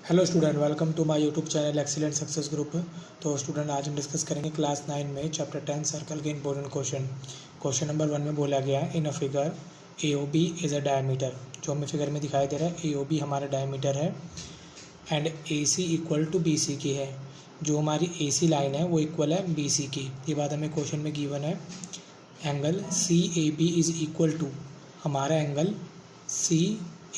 Hello student, welcome to my YouTube channel excellent success group. तो student, आज हम discuss करेंगे क्लास 9 में चैप्टर 10 सर्कल के इंपॉर्टेंट क्वेश्चन नंबर 1 में बोला गया है in a figure A O B is a diameter. जो हमें फिगर में दिखाई दे रहा है ए ओ बी हमारा डायमीटर है and A C equal to B C की है। जो हमारी ए सी लाइन है वो इक्वल है बी सी की। ये बात हमें क्वेश्चन में गिवन है। Angle C A B is equal to, हमारा एंगल सी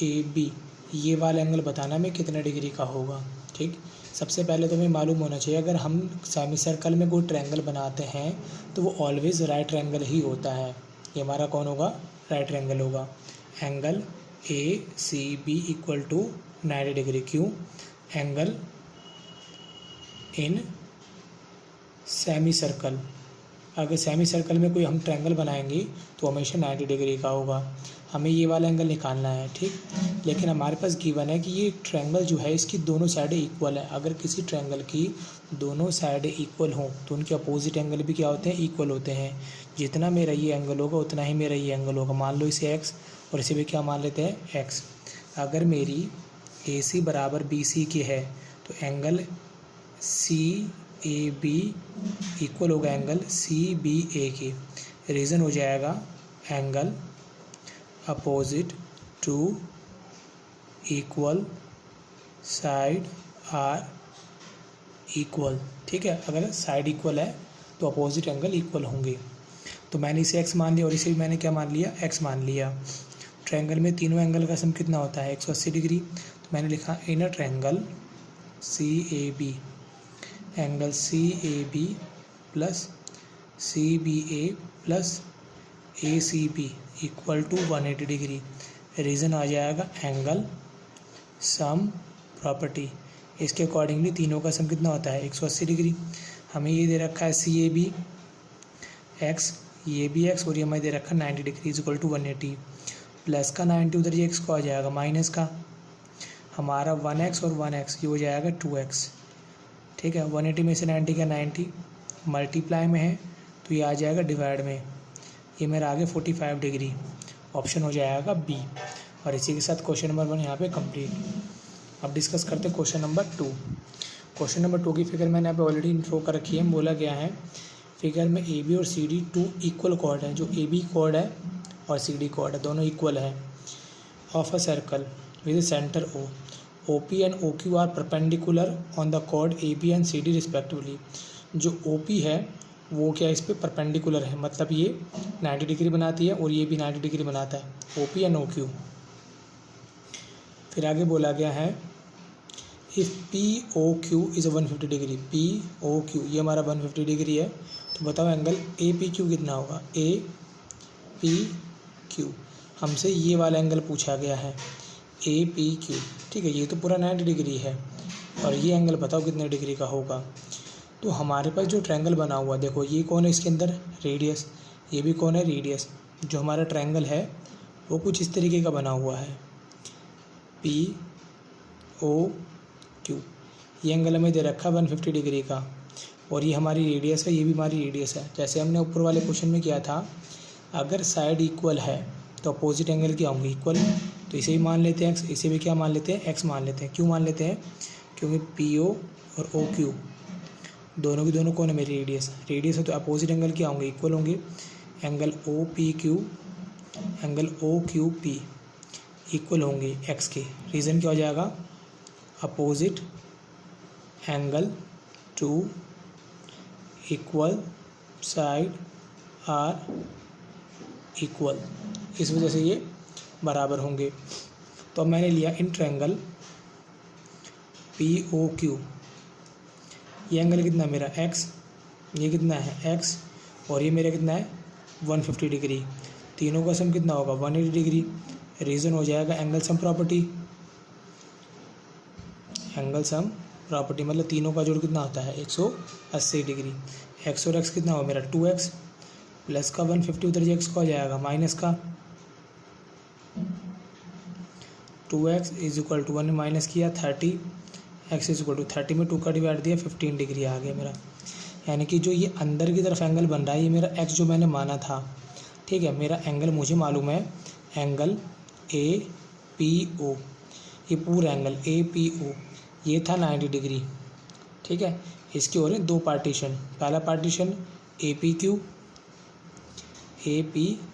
ए बी ये वाला एंगल बताना हमें कितने डिग्री का होगा। ठीक, सबसे पहले तो हमें मालूम होना चाहिए अगर हम सेमी सर्कल में कोई ट्रायंगल बनाते हैं तो वो ऑलवेज राइट ट्रायंगल ही होता है। ये हमारा कौन होगा? राइट ट्रायंगल होगा। Angle A C B equal to 90 degree. क्यों? एंगल इन सेमी सर्कल, अगर सेमी सर्कल में कोई हम ट्रायंगल बनाएंगे तो हमेशा 90 डिग्री का होगा। हमें ये वाला एंगल निकालना है। ठीक, लेकिन हमारे पास गिवन है कि ये ट्रायंगल जो है इसकी दोनों साइडें इक्वल है। अगर किसी ट्रायंगल की दोनों साइडें इक्वल हों तो उनके अपोजिट एंगल भी क्या होते हैं? इक्वल होते हैं। जितना मेरा ये एंगल होगा उतना ही मेरा ये एंगल होगा। मान लो इसे एक्स और इसे भी क्या मान लेते हैं? एक्स। अगर मेरी ए सी बराबर बी सी की है तो angle C A B equal होगा एंगल सी बी ए के। रीज़न हो जाएगा angle opposite to equal side are equal. ठीक है, अगर साइड इक्वल है तो अपोजिट एंगल इक्वल होंगे। तो मैंने इसे एक्स मान लिया और इसे भी मैंने क्या मान लिया? एक्स मान लिया। ट्रायंगल में तीनों एंगल का सम कितना होता है? 180 डिग्री। तो मैंने लिखा in a triangle C A B, angle C A B plus C B A plus A C B equal to 180 degree. Reason आ जाएगा एंगल सम प्रॉपर्टी। इसके अकॉर्डिंगली तीनों का सम कितना होता है? 180 डिग्री। हमें ये दे रखा है सी ए बी एक्स, ये भी एक्स, और ये हमें दे रखा है 90 डिग्री इक्वल टू 180। प्लस का 90 उधर ये एक्स को आ जाएगा माइनस का, हमारा 1x और 1x ये हो जाएगा 2x। ठीक है, 180 में से 90 का 90 मल्टीप्लाई में है तो ये आ जाएगा डिवाइड में। ये मेरा आगे 45 डिग्री। ऑप्शन हो जाएगा बी। और इसी के साथ क्वेश्चन नंबर 1 यहाँ पे कंप्लीट। अब डिस्कस करते हैं क्वेश्चन नंबर 2। क्वेश्चन नंबर 2 की फिगर मैंने यहाँ पे ऑलरेडी इंट्रो कर रखी है। बोला गया है फिगर में ए बी और सी डी 2 इक्वल कॉर्ड है। जो ए बी कॉर्ड है और सी डी कॉर्ड है दोनों इक्वल है। Of a circle with centre O, O P and O Q are perpendicular on the chord A B and C D respectively. जो O P है वो क्या इस पर परपेंडिकुलर है, मतलब ये 90 डिग्री बनाती है और ये भी 90 डिग्री बनाता है, O P and O Q. फिर आगे बोला गया है if P O Q is 150 degree, P O Q ये हमारा 150 डिग्री है। तो बताओ एंगल ए पी क्यू कितना होगा? ए पी क्यू हमसे ये वाला एंगल पूछा गया है, ए पी क्यू। ठीक है, ये तो पूरा 90 डिग्री है और ये एंगल बताओ कितने डिग्री का होगा। तो हमारे पास जो ट्रायंगल बना हुआ है, देखो ये कौन है इसके अंदर? रेडियस। ये भी कौन है? रेडियस। जो हमारा ट्रायंगल है वो कुछ इस तरीके का बना हुआ है, पी ओ क्यू। ये एंगल हमें दे रखा है 150 डिग्री का और ये हमारी रेडियस है, ये भी हमारी रेडियस है। जैसे हमने ऊपर वाले क्वेश्चन में किया था, अगर साइड इक्वल है तो अपोजिट एंगल क्या होंगे? इक्वल। तो इसे भी मान लेते हैं एक्स, इसे भी क्या मान लेते हैं? एक्स मान लेते हैं। क्यों मान लेते हैं? क्योंकि पी ओ और ओ क्यू दोनों की दोनों कौन है? मेरी रेडियस। रेडियस है तो अपोजिट एंगल क्या होंगे? इक्वल होंगे। Angle O P Q, angle O Q P equal होंगे एक्स के। रीज़न क्या हो जाएगा? Opposite angle to equal side are equal, इस वजह से ये बराबर होंगे। तो अब मैंने लिया in triangle P O Q, ये एंगल कितना है मेरा? एक्स, ये कितना है? एक्स, और ये मेरा कितना है? 150 डिग्री। तीनों का सम कितना होगा? 180 डिग्री। रीज़न हो जाएगा angle sum property. Angle sum property मतलब तीनों का जोड़ कितना होता है? 180 डिग्री। एक्स और एक्स कितना होगा मेरा? 2x प्लस का 150 उधर एक्स को आ जाएगा माइनस का 2x is equal to 1 minus किया 30, एक्स इज इक्वल टू 30 में 2 का डिवाइड दिया 15 डिग्री आ गया मेरा। यानी कि जो ये अंदर की तरफ एंगल बन रहा है ये मेरा एक्स जो मैंने माना था। ठीक है, मेरा एंगल मुझे मालूम है एंगल ए पी ओ, ये पूरा एंगल ए पी ओ ये था 90 डिग्री, ठीक है। इसके हो रहे हैं 2 पार्टीशन, पहला पार्टीशन ए पी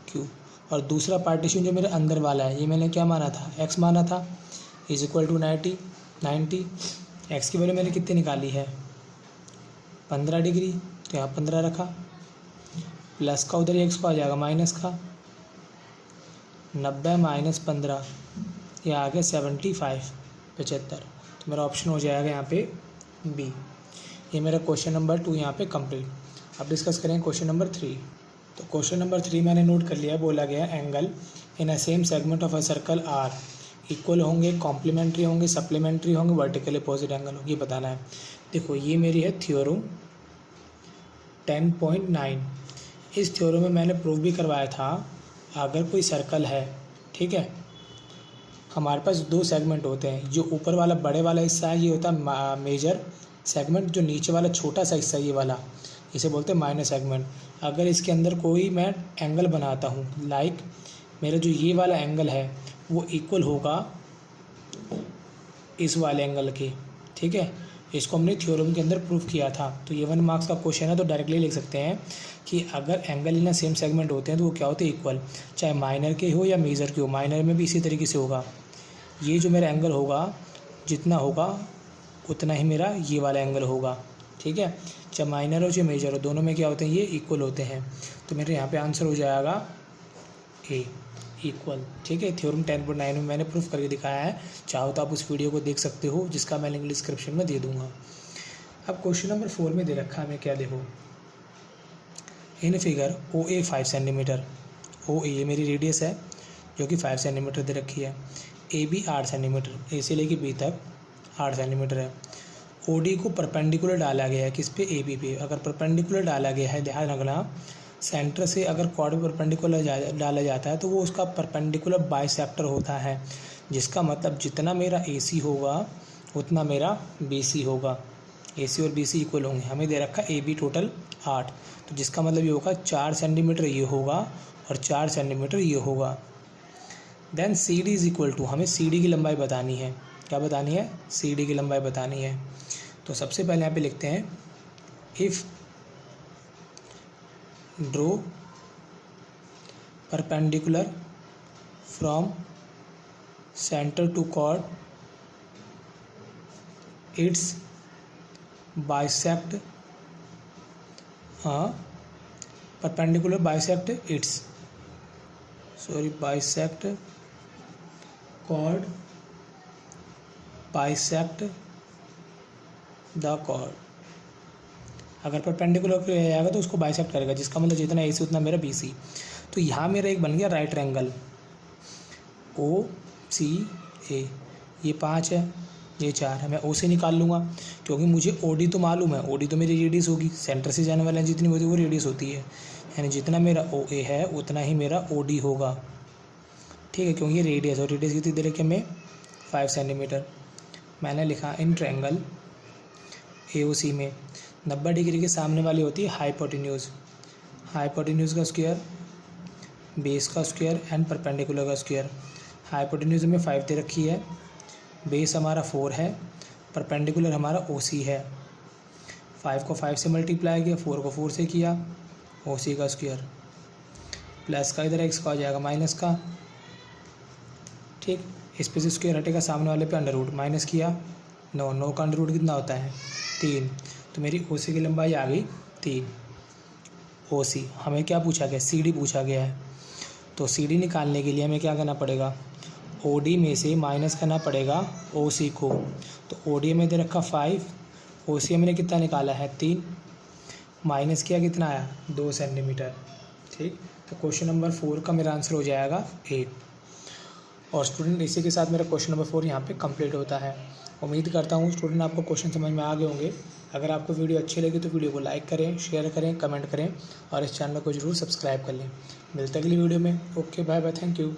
क्यू और दूसरा पार्टीशन जो मेरे अंदर वाला है, ये मैंने क्या माना था, x माना था, इज इक्वल टू 90। x की वैल्यू मैंने कितनी निकाली है 15 डिग्री, तो यहाँ 15 रखा, प्लस का उधर x को आ जाएगा माइनस का, 90 माइनस 15, ये आ गया 75, 75। तो मेरा ऑप्शन हो जाएगा यहाँ पे बी। ये मेरा क्वेश्चन नंबर 2 यहाँ पे कंप्लीट। अब डिस्कस करें क्वेश्चन नंबर 3। तो क्वेश्चन नंबर 3 मैंने नोट कर लिया, बोला गया angle in a same segment of a circle are equal होंगे, कॉम्प्लीमेंट्री होंगे, सप्लीमेंट्री होंगे, वर्टिकली अपोजिट एंगल होंगे, ये बताना है। देखो ये मेरी है थ्योरम 10.9। इस थ्योरम में मैंने प्रूव भी करवाया था, अगर कोई सर्कल है, ठीक है, हमारे पास 2 सेगमेंट होते हैं, जो ऊपर वाला बड़े वाला हिस्सा है ये होता है मेजर सेगमेंट, जो नीचे वाला छोटा सा हिस्सा ये वाला, इसे बोलते हैं माइनर सेगमेंट। अगर इसके अंदर कोई मैं एंगल बनाता हूँ, लाइक मेरा जो ये वाला एंगल है वो इक्वल होगा इस वाले एंगल के, ठीक है। इसको हमने थ्योरम के अंदर प्रूफ किया था। तो ये 1 मार्क्स का क्वेश्चन है, तो डायरेक्टली लिख सकते हैं कि अगर एंगल इन सेम सेगमेंट होते हैं तो वो क्या होते हैं, इक्वल, चाहे माइनर के हो या मेजर के हो। माइनर में भी इसी तरीके से होगा, ये जो मेरा एंगल होगा जितना होगा उतना ही मेरा ये वाला एंगल होगा, ठीक है। चाहे माइनर हो चाहे मेजर हो, दोनों में क्या होते हैं, ये इक्वल होते हैं। तो मेरे यहाँ पे आंसर हो जाएगा ए, इक्वल, ठीक है। थ्योरम 10.9 में मैंने प्रूफ करके दिखाया है, चाहो तो आप उस वीडियो को देख सकते हो, जिसका मैं लिंक डिस्क्रिप्शन में दे दूँगा। अब क्वेश्चन नंबर 4 में दे रखा है, मैं क्या देखो, in figure O A 5 centimetre, ओ ए मेरी रेडियस है जो कि 5 सेंटीमीटर दे रखी है, ए बी 8 सेंटीमीटर, ए से लेके बी तक 8 सेंटीमीटर है। ओ डी को परपेंडिकुलर डाला गया है, किस पे, ए बी पे। अगर परपेंडिकुलर डाला गया है, ध्यान रखना, सेंटर से अगर कॉर्ड परपेंडिकुलर डाला जाता है तो वो उसका परपेंडिकुलर बाइसेक्टर होता है, जिसका मतलब जितना मेरा ए सी होगा उतना मेरा बी सी होगा। ए सी और बी सी इक्वल होंगे। हमें दे रखा ए बी टोटल 8, तो जिसका मतलब ये होगा 4 सेंटीमीटर ये होगा और 4 सेंटीमीटर ये होगा। Then C D is equal to, हमें सी डी की लंबाई बतानी है। क्या बतानी है, सी डी की लंबाई बतानी है। तो सबसे पहले यहाँ पे लिखते हैं, if draw perpendicular from centre to chord it's bisect, perpendicular bisect its, sorry, bisect chord, bisect the chord. अगर परपेंडिकुलर किया जाएगा तो उसको बाइसेक्ट करेगा, जिसका मतलब जितना ए सी उतना मेरा बी सी। तो यहाँ मेरा एक बन गया राइट ट्रायंगल ओ सी ए, ये 5 है, ये 4 है। मैं ओ से निकाल लूँगा क्योंकि मुझे ओ डी तो मालूम है, ओ डी तो मेरी रेडियस होगी, सेंटर से जाने वाले जितनी होती है वो रेडियस होती है, यानी जितना मेरा ओ ए है उतना ही मेरा ओ डी होगा, ठीक है, क्योंकि ये रेडियस, और रेडियस कितनी दे रखी है हमें 5 सेंटीमीटर। मैंने लिखा इन ट्रायंगल ए ओ सी में 90 डिग्री के सामने वाली होती है हाइपोटेन्यूज, हाइपोटेन्यूज का स्क्वायर, बेस का स्क्वायर एंड परपेंडिकुलर का स्क्वायर। हाइपोटेन्यूज में 5 दे रखी है, बेस हमारा 4 है, परपेंडिकुलर हमारा ओ सी है। 5 को 5 से मल्टीप्लाई किया, 4 को 4 से किया, ओ सी का स्क्वायर, प्लस का इधर एक्स का हो जाएगा माइनस का, ठीक। इस पे से स्क्वायर हटेगा, सामने वाले पे अंडर रूट, माइनस किया 9 का अंडर रूट कितना होता है 3। तो मेरी ओ सी की लंबाई आ गई 3। ओ सी हमें क्या पूछा गया, सी डी पूछा गया है। तो सी डी निकालने के लिए हमें क्या करना पड़ेगा, ओ डी में से माइनस करना पड़ेगा ओ सी को। तो ओ डी में दे रखा 5, ओ सी हमने कितना निकाला है 3, माइनस किया कितना आया 2 सेंटीमीटर, ठीक। तो क्वेश्चन नंबर 4 का मेरा आंसर हो जाएगा ए। और स्टूडेंट इसी के साथ मेरा क्वेश्चन नंबर 4 यहाँ पे कंप्लीट होता है। उम्मीद करता हूँ स्टूडेंट आपको क्वेश्चन समझ में आ गए होंगे। अगर आपको वीडियो अच्छी लगी तो वीडियो को लाइक करें, शेयर करें, कमेंट करें और इस चैनल को जरूर सब्सक्राइब कर लें। मिलते हैं अगली वीडियो में। Okay, bye bye, thank you.